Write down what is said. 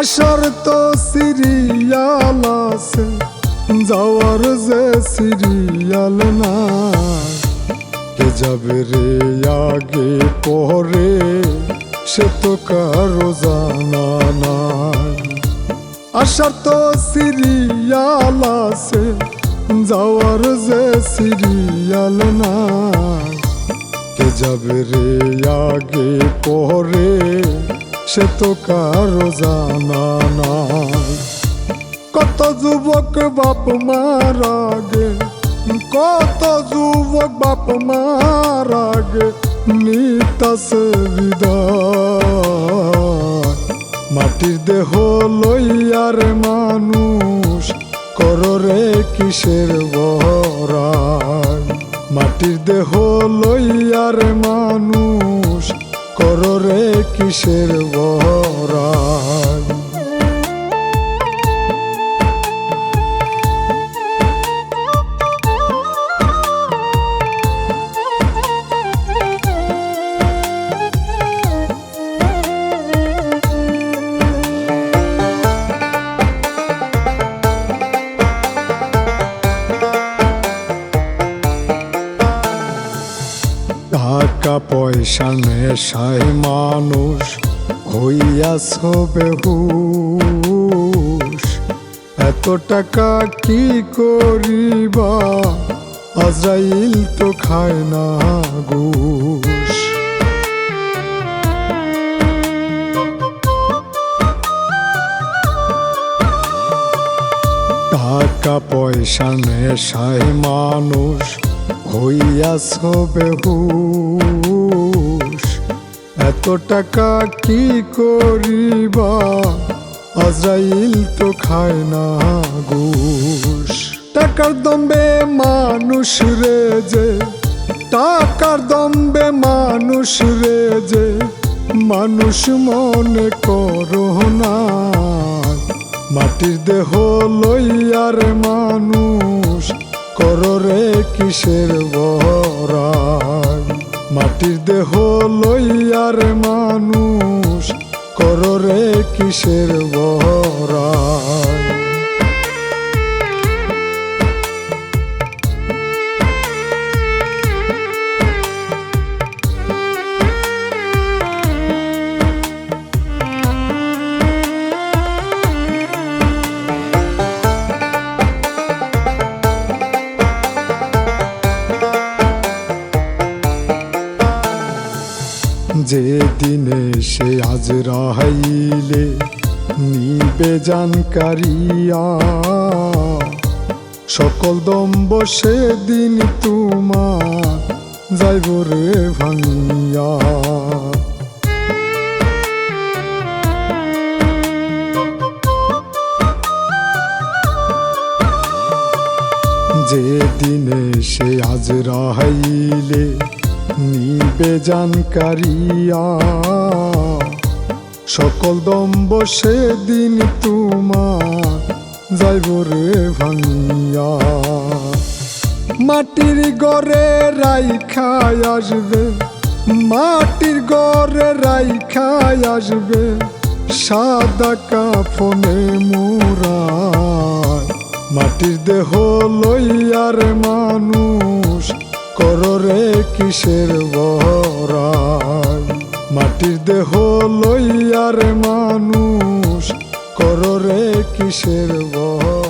আসার তো সিরিয়াল আছে, যাওয়ার যে সিরিয়াল না। কে যাবে রে আগে পরে সে তো কারো জানা নাই। আসার তো সিরিয়াল আছে, যাওয়ার যে সিরিয়াল না। কে যাবে রে আগে পরে সে তো কারো জানা নাই। কত যুবক বাপ মারা গে, কত যুবক বাপ মারা গে, নিতাছে বিদায়। মাটির দেহ লইয়ার মানুষ কররে কিসের বড়াই। মাটির দেহ লইয়ার মানুষ কররে কিসের বড়াই। টাকা পয়সার নেশায় মানুষ হইয়াছ বেহুশ। এত টাকা কি করিবা, আজরাইল তো খায় না ঘুষ। টাকা পয়সার নেশায় মানুষ হইয়াছ বেহুশ। এত টাকা কি করিবা, আজরাইল তো খায় না ঘুষ। টাকার দম্বে মানুষ রে যে, টাকার দম্বে মানুষ রে যে, মানুষ মনে করো না। মাটির দেহ লইয়ার মানুষ কররে কিসের বড়াই। মাটির দেহ লইয়ার মানুষ কররে কিসের বড়াই। যে দিনে সে আজরাইলে নিবে জানকারিয়া, সকল দম্ব সেদিন তোমার যাইব রে ভাঙিয়া। যে দিনে সে আজরাইলে নিবে জানকারিয়া, সকল দম্ব সেদিন তোমার যাইব রে ভাঙিয়া। মাটির ঘরে রাইখায় আসবে, মাটির ঘরে রাইখায় আসবে, সাদা কাফনে মুড়ায়। মাটির দেহ লইয়ার মানুষ কররে কিসের বড়াই। মাটির দেহ লইয়ার মানুষ কররে কিসের বড়াই।